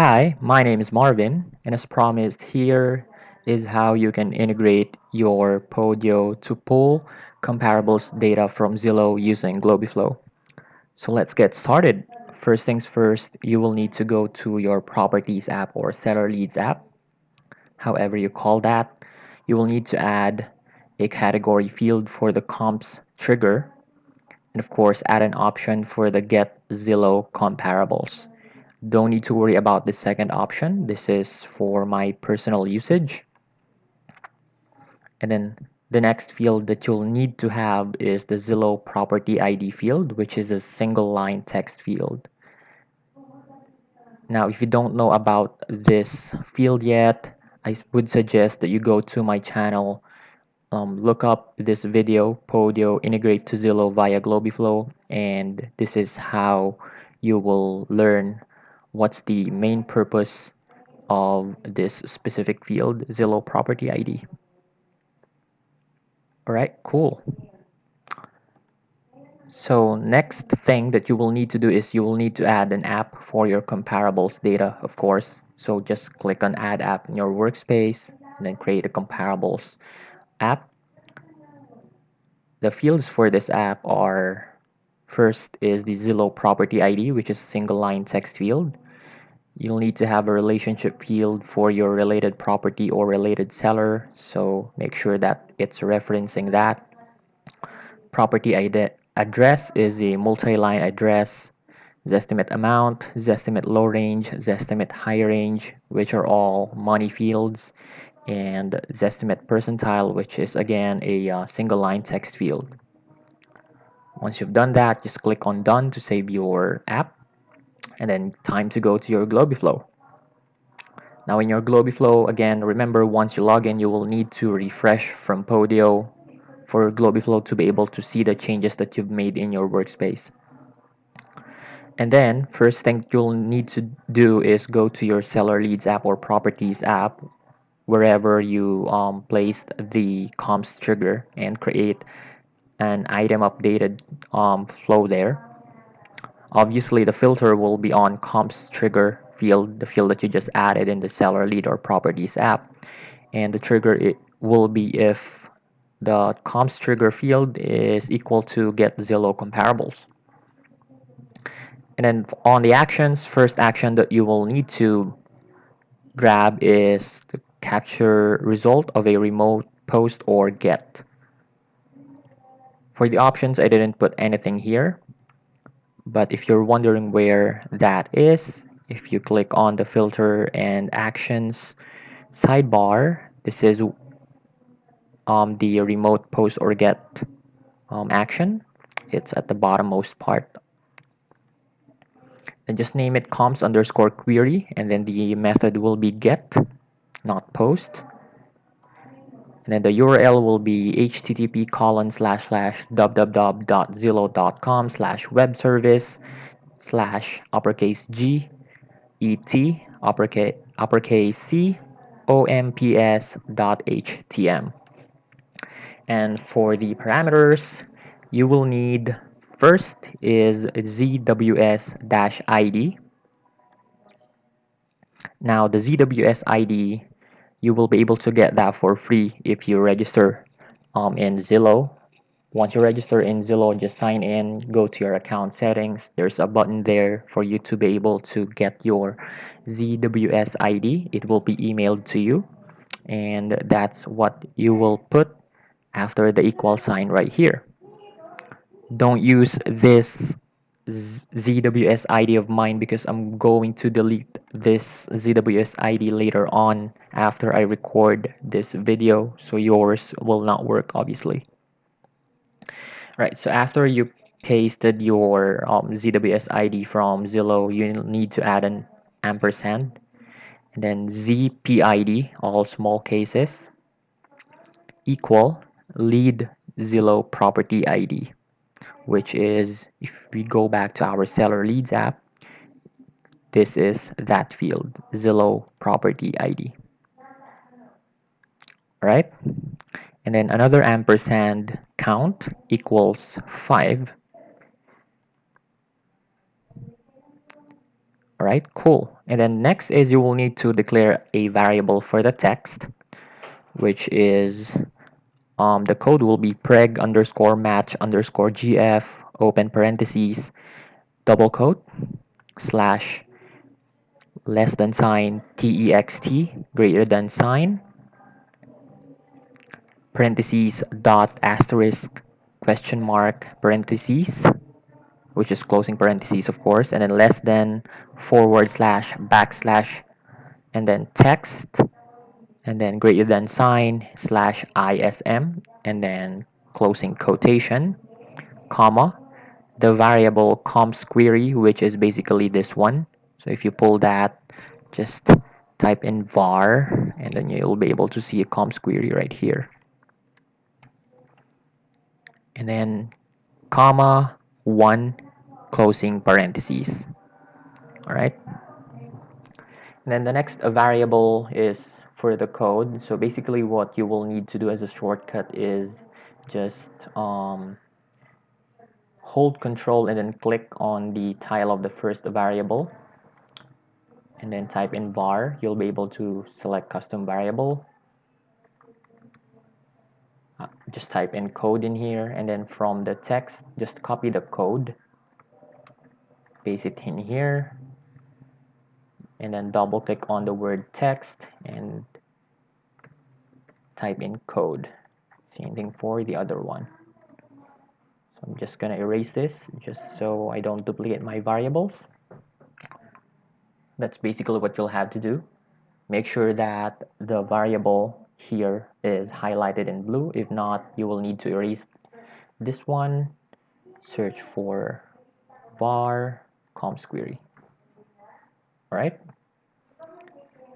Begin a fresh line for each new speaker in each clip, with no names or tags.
Hi, my name is Marvin, and as promised, here is how you can integrate your Podio to pull comparables data from Zillow using GlobiFlow. So let's get started. First things first, you will need to go to your Properties app or Seller Leads app, however you call that. You will need to add a category field for the comps trigger, and of course, add an option for the Get Zillow Comparables. Don't need to worry about the second option. This is for my personal usage. And then the next field that you'll need to have is the Zillow property ID field, which is a single line text field. Now, if you don't know about this field yet, I would suggest that you go to my channel, look up this video, Podio integrate to Zillow via GlobiFlow, and this is how you will learn what's the main purpose of this specific field, Zillow property ID. All right, cool. So next thing that you will need to do is you will need to add an app for your comparables data, of course. So just click on add app in your workspace and then create a comparables app. The fields for this app are first is the Zillow property ID, which is a single line text field. You'll need to have a relationship field for your related property or related seller, so make sure that it's referencing that. Property ID address is a multi-line address, Zestimate amount, Zestimate low range, Zestimate high range, which are all money fields, and Zestimate percentile, which is again a single line text field. Once you've done that, just click on Done to save your app, and then time to go to your GlobiFlow. Now in your GlobiFlow, again, remember once you log in, you will need to refresh from Podio for GlobiFlow to be able to see the changes that you've made in your workspace. And then, first thing you'll need to do is go to your Seller Leads app or Properties app, wherever you placed the comps trigger, and create an item updated flow there. Obviously, the filter will be on comps trigger field, the field that you just added in the Seller Lead or Properties app. And the trigger it will be if the comps trigger field is equal to get Zillow comparables. And then on the actions, first action that you will need to grab is the capture result of a remote post or get. For the options, I didn't put anything here, but if you're wondering where that is, if you click on the filter and actions sidebar, this is the remote post or get action. It's at the bottommost part. And just name it comps underscore query, and then the method will be get, not post. And then the URL will be http://www.zillow.com/web service uppercase G E T uppercase C omps.htm. And for the parameters, you will need first is ZWS-ID. Now the ZWS ID, you will be able to get that for free if you register in Zillow. Once you register in Zillow, just sign in, go to your account settings. There's a button there for you to be able to get your ZWS ID. It will be emailed to you, and that's what you will put after the equal sign right here. Don't use this ZWS ID of mine because I'm going to delete this ZWS ID later on after I record this video, so yours will not work obviously. Right, so after you pasted your ZWS ID from Zillow, you need to add an ampersand, and then ZPID, all small cases, equal lead Zillow property ID, which is, if we go back to our Seller Leads app, this is that field, Zillow property ID. All right, and then another ampersand count equals 5. All right, cool. And then next is you will need to declare a variable for the text, which is the code will be preg underscore match underscore gf open parentheses double quote slash less than sign text greater than sign parentheses dot asterisk question mark parentheses, which is closing parentheses of course, and then less than forward slash backslash and then text and then greater than sign slash ism and then closing quotation comma the variable comps query, which is basically this one. So if you pull that, just type in var and then you'll be able to see a comps query right here, and then comma 1 closing parentheses. All right, and then the next variable is for the code. So basically what you will need to do as a shortcut is just hold control and then click on the title of the first variable and then type in var. You'll be able to select custom variable. Just type in code in here, and then from the text just copy the code, paste it in here, and then double click on the word text and type in code. Same thing for the other one. So I'm just gonna erase this just so I don't duplicate my variables. That's basically what you'll have to do. Make sure that the variable here is highlighted in blue. If not, you will need to erase this one. Search for var comps query. All right.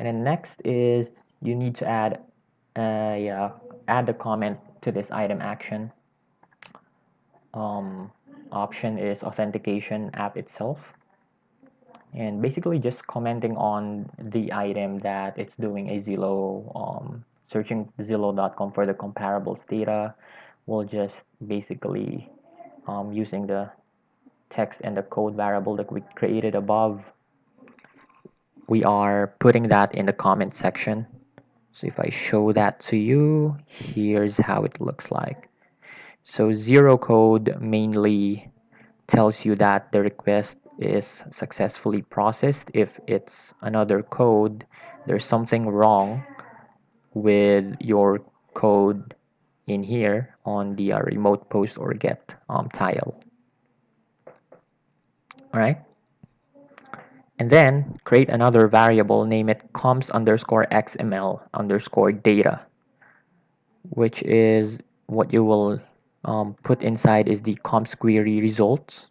And then next is you need to add the comment to this item action. Option is authentication app itself, and basically just commenting on the item that it's doing a Zillow, searching Zillow.com for the comparables data. We'll just basically using the text and the code variable that we created above, we are putting that in the comment section. So if I show that to you, here's how it looks like. So zero code mainly tells you that the request is successfully processed. If it's another code, there's something wrong with your code in here on the remote post or get tile. All right. And then create another variable, name it comps underscore xml underscore data, which is what you will put inside is the comps query results,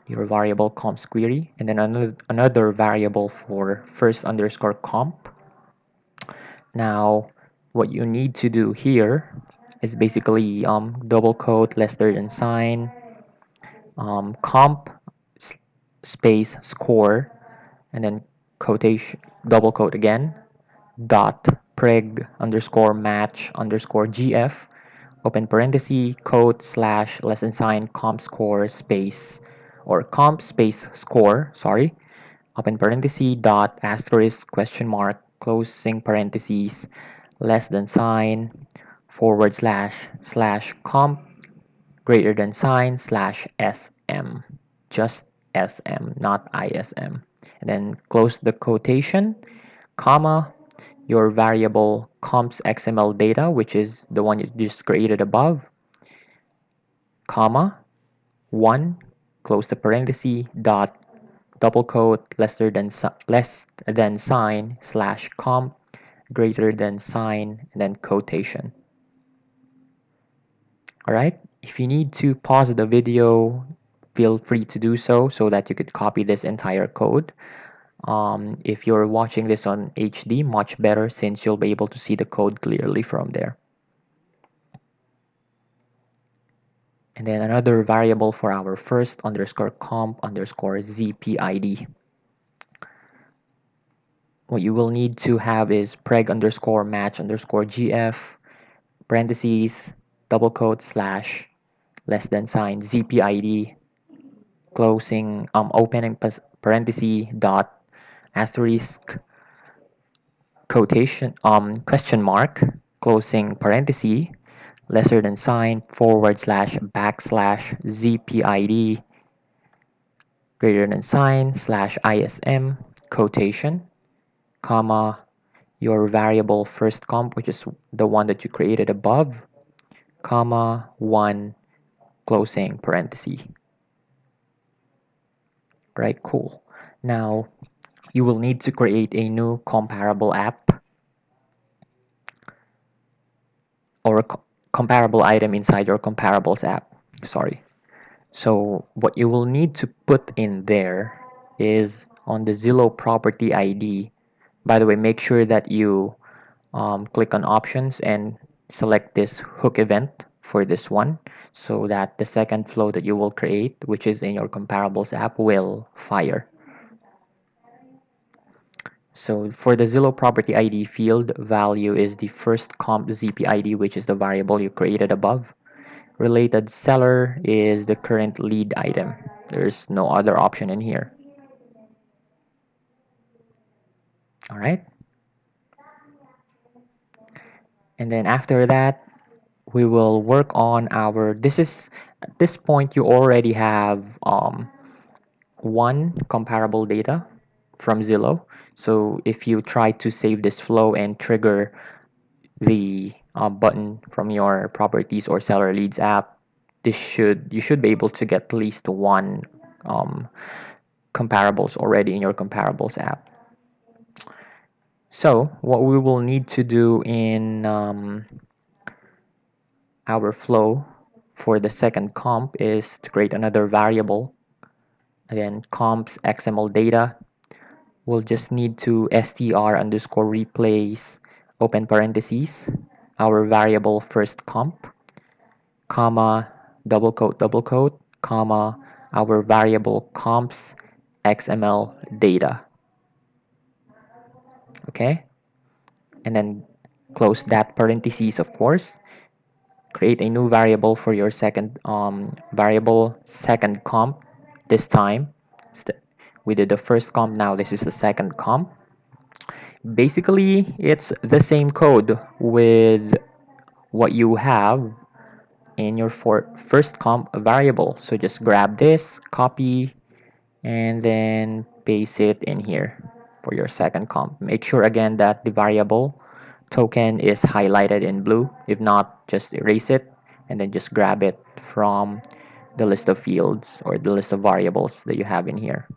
your variable comps query, and then another variable for first underscore comp. Now, what you need to do here is basically double quote less than sign comp space score, and then quotation double quote again dot preg underscore match underscore gf open parenthesis quote slash less than sign comp score space or comp space score, sorry, open parenthesis dot asterisk question mark closing parentheses less than sign forward slash comp greater than sign slash sm, just sm, not ism, and then close the quotation comma your variable comps xml data, which is the one you just created above, comma 1 close the parenthesis dot double quote less than sign slash comp greater than sign and then quotation. All right, if you need to pause the video, feel free to do so that you could copy this entire code. If you're watching this on HD, much better since you'll be able to see the code clearly from there. And then another variable for our first underscore comp underscore zpid. What you will need to have is preg underscore match underscore gf parentheses double quote slash less than sign zpid closing opening parenthesis dot asterisk quotation question mark closing parenthesis lesser than sign forward slash backslash ZPID greater than sign slash ISM quotation comma your variable first comp, which is the one that you created above, comma 1 closing parenthesis. Right, cool. Now you will need to create a new comparable app or a comparable item inside your comparables app. Sorry. So what you will need to put in there is on the Zillow property ID. By the way, make sure that you click on options and select this hook event for this one so that the second flow that you will create, which is in your comparables app, will fire. So for the Zillow property ID field, value is the first comp ZP ID, which is the variable you created above. Related seller is the current lead item. There's no other option in here. All right. And then after that, we will work on our, at this point you already have one comparable data from Zillow. So if you try to save this flow and trigger the button from your properties or seller leads app, you should be able to get at least one comparables already in your comparables app. So what we will need to do in our flow for the second comp is to create another variable. Again, comps XML data. We'll just need to str underscore replace open parentheses our variable first comp, comma double quote, comma our variable comps XML data. Okay, and then close that parentheses, of course. Create a new variable for your second variable second comp. This time we did the first comp, now this is the second comp. Basically it's the same code with what you have in your first comp variable. So just grab this, copy, and then paste it in here for your second comp. Make sure again that the variable token is highlighted in blue. If not, just erase it and then just grab it from the list of fields or the list of variables that you have in here.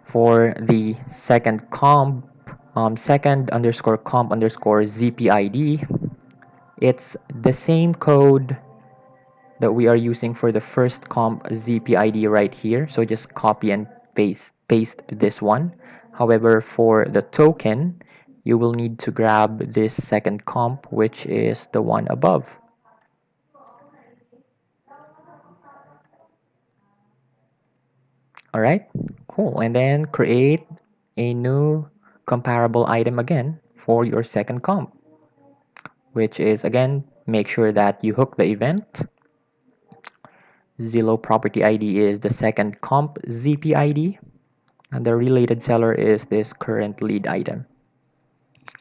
For the second comp, second underscore comp underscore ZPID, it's the same code that we are using for the first comp ZPID right here. So just copy and paste this one. However, for the token, you will need to grab this second comp, which is the one above. All right, cool. And then create a new comparable item again for your second comp, which is again, make sure that you hook the event. Zillow property ID is the second comp ZP ID, and the related seller is this current lead item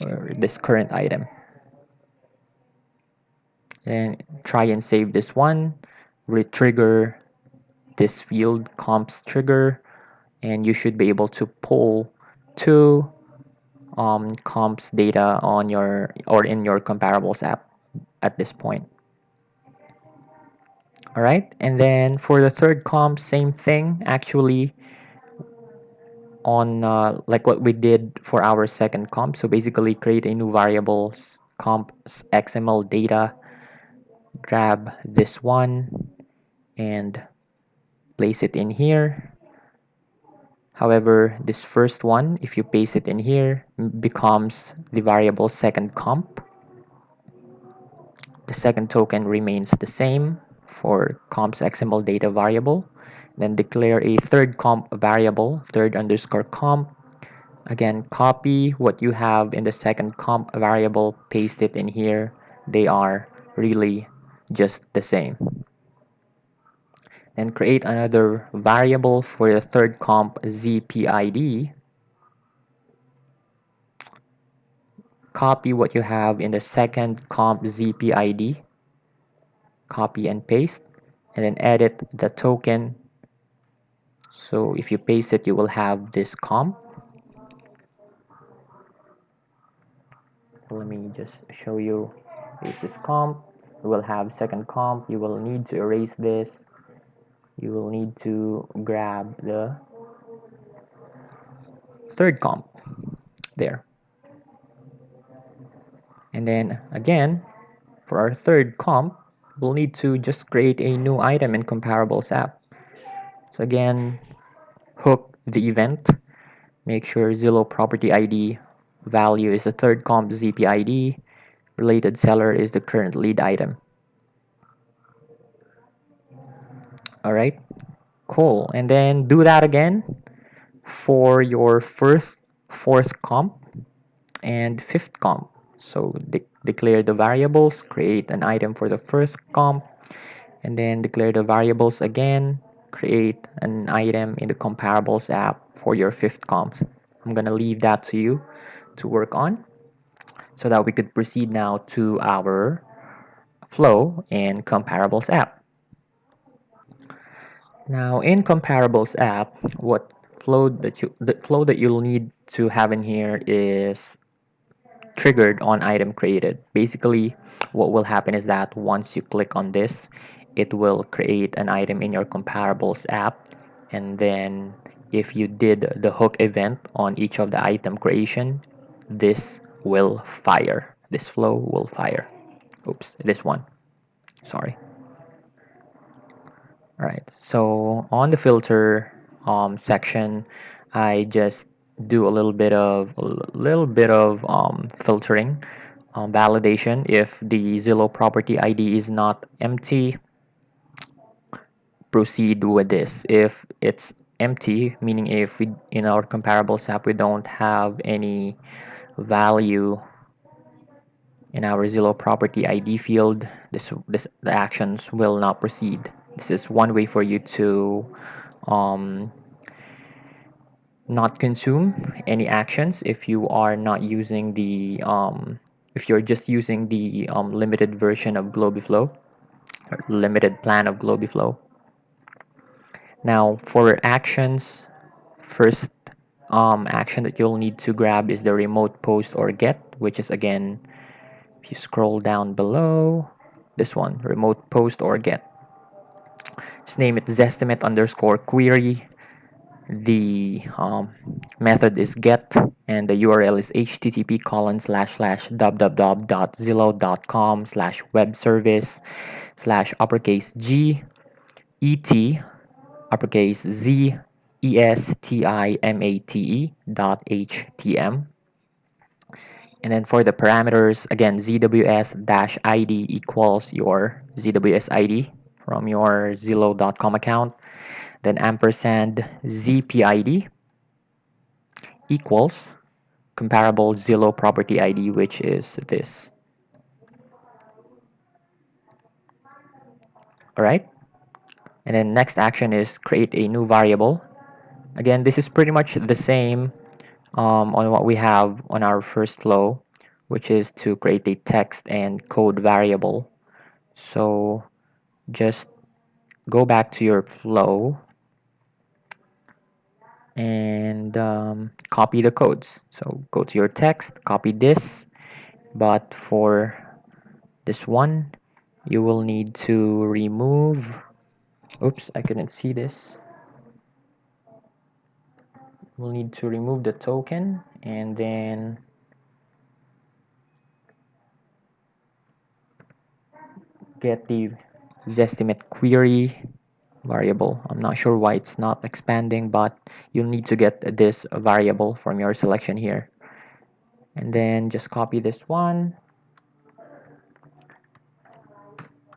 or this current item. And try and save this one, retrigger this field comps trigger, and you should be able to pull two comps data on your or in your comparables app at this point. All right, and then for the third comp, same thing actually on like what we did for our second comp. So basically create a new variable comps XML data, grab this one and place it in here. However, this first one, if you paste it in here, becomes the variable second comp. The second token remains the same for comps XML data variable. Then declare a third comp variable, third underscore comp. Again, copy what you have in the second comp variable, paste it in here. They are really just the same. Then create another variable for the third comp ZPID. Copy what you have in the second comp ZPID. Copy and paste, and then edit the token. So if you paste it, you will have this comp. Let me just show you. Here's this comp. You will have second comp. You will need to erase this. You will need to grab the third comp there. And then again, for our third comp, we'll need to just create a new item in comparables app. So again, hook the event. Make sure Zillow property ID value is the third comp ZPID. Related seller is the current lead item. All right, cool. And then do that again for your first, fourth comp, and fifth comp. So declare the variables, create an item for the first comp, and then declare the variables again, create an item in the comparables app for your fifth comp. I'm gonna leave that to you to work on so that we could proceed now to our flow in comparables app. Now in comparables app, the flow that you'll need to have in here is triggered on item created. Basically, what will happen is that once you click on this, it will create an item in your comparables app, and then if you did the hook event on each of the item creation, this will fire. This flow will fire. Oops, this one. Sorry. All right. So on the filter section, I just do a little bit of filtering, validation. If the Zillow property ID is not empty, proceed with this. If it's empty, meaning if we in our comparables app we don't have any value in our Zillow property ID field, the actions will not proceed. This is one way for you to um, not consume any actions if you are not using the if you're just using the limited version of GlobiFlow or limited plan of GlobiFlow. Now for actions, first action that you'll need to grab is the remote post or get, which is again, if you scroll down below, this one, remote post or get. Just name it Zestimate underscore query. The method is get, and the URL is http://www.zillow.com/web service/uppercase G ET uppercase Z ESTIMATE.htm. And then for the parameters, again, ZWS-ID equals your ZWS ID from your Zillow.com account. Then ampersand ZPID equals comparable Zillow property ID, which is this. All right. And then next action is create a new variable. Again, this is pretty much the same on what we have on our first flow, which is to create a text and code variable. So just go back to your flow and copy the codes. So go to your text, copy this, but for this one, you will need to remove, oops, I couldn't see this. We'll need to remove the token and then get the Zestimate query variable. I'm not sure why it's not expanding, but you'll need to get this variable from your selection here. And then just copy this one,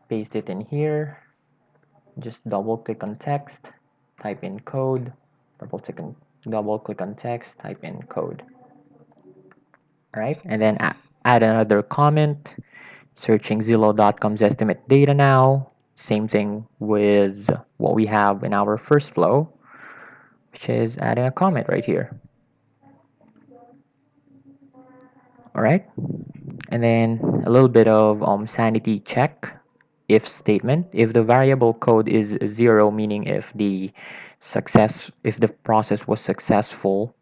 paste it in here, just double click on text, type in code, double click on text, type in code. All right, and then add another comment, searching Zillow.com's estimate data now. Same thing with what we have in our first flow, which is adding a comment right here. All right, and then a little bit of sanity check. If statement, if the variable code is 0, meaning if the process was successful,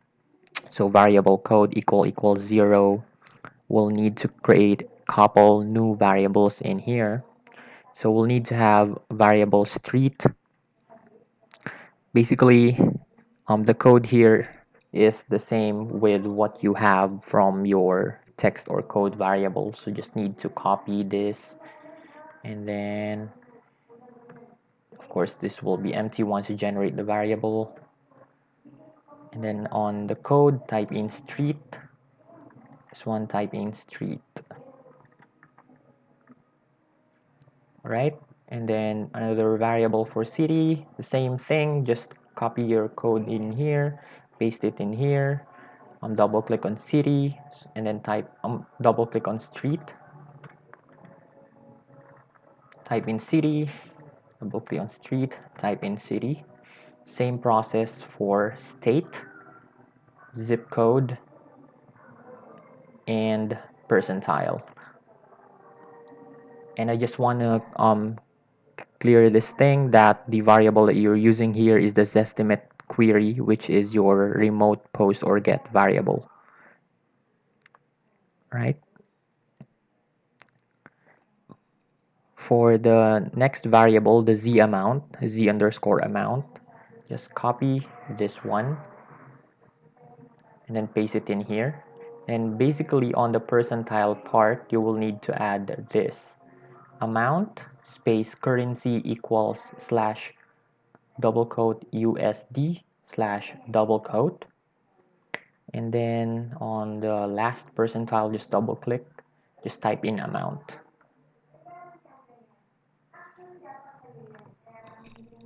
so variable code equals 0, we'll need to create a couple new variables in here. So we'll need to have variable street. Basically, the code here is the same with what you have from your text or code variable. So just need to copy this, and then of course this will be empty once you generate the variable. And then on the code, type in street. This one, type in street. Right, and then another variable for city, the same thing, just copy your code in here, paste it in here, double click on city, and then double click on street, type in city, double click on street, type in city. Same process for state, zip code, and percentile. And I just want to clear this thing that the variable that you're using here is the Zestimate query, which is your remote post or get variable. Right? For the next variable, the z amount, z underscore amount, just copy this one and then paste it in here. And basically on the percentile part, you will need to add this amount space currency equals slash double quote USD slash double quote, and then on the last percentile, just double click, just type in amount.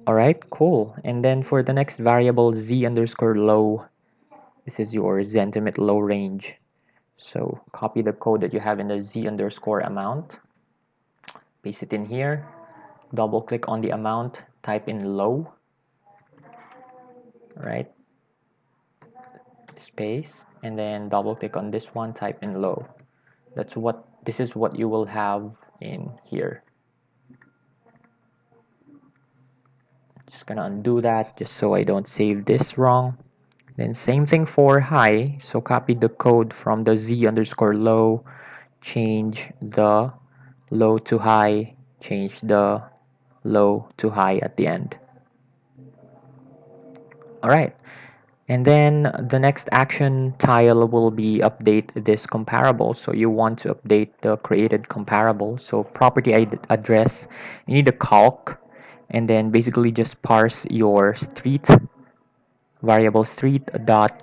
Alright, cool. And then for the next variable, z underscore low, this is your Zentimate low range. So copy the code that you have in the z underscore amount, paste it in here, double click on the amount, type in low, right, space, and then double click on this one, type in low. This is what you will have in here. Just gonna undo that just so I don't save this wrong. Then same thing for high. So copy the code from the z underscore low, change the low to high, change the low to high at the end. All right. And then the next action tile will be update this comparable. So you want to update the created comparable. So property address, you need a calc, and then basically just parse your street variable street dot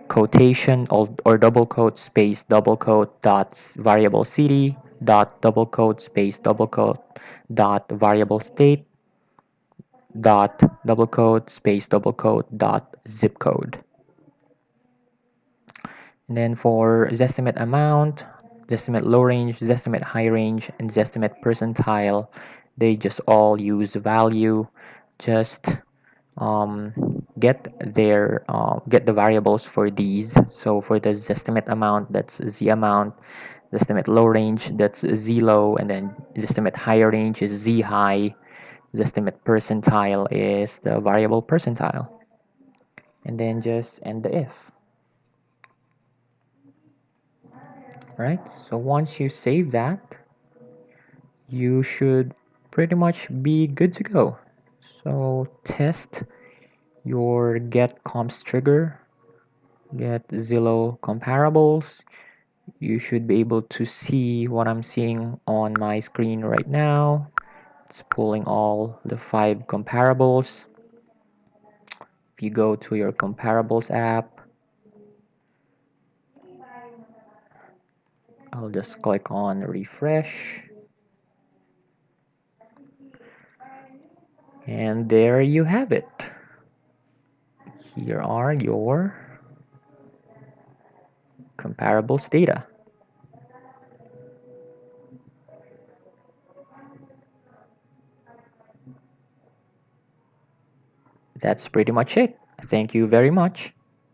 quotation or double quote space double quote dot variable city dot double quote space double quote dot variable state dot double quote space double quote dot zip code. And then for Zestimate amount, Zestimate low range, Zestimate high range, and Zestimate percentile, they just all use value. Just get the variables for these. So for the Zestimate amount, that's z amount. Zestimate low range, that's z low, and then Zestimate high range is z high. Zestimate percentile is the variable percentile. And then just end the if. Right, so once you save that, you should pretty much be good to go. So test your get comps trigger, get Zillow comparables. You should be able to see what I'm seeing on my screen right now. It's pulling all the 5 comparables. If you go to your comparables app, I'll just click on refresh. And there you have it. Here are your comparables data. That's pretty much it. Thank you very much.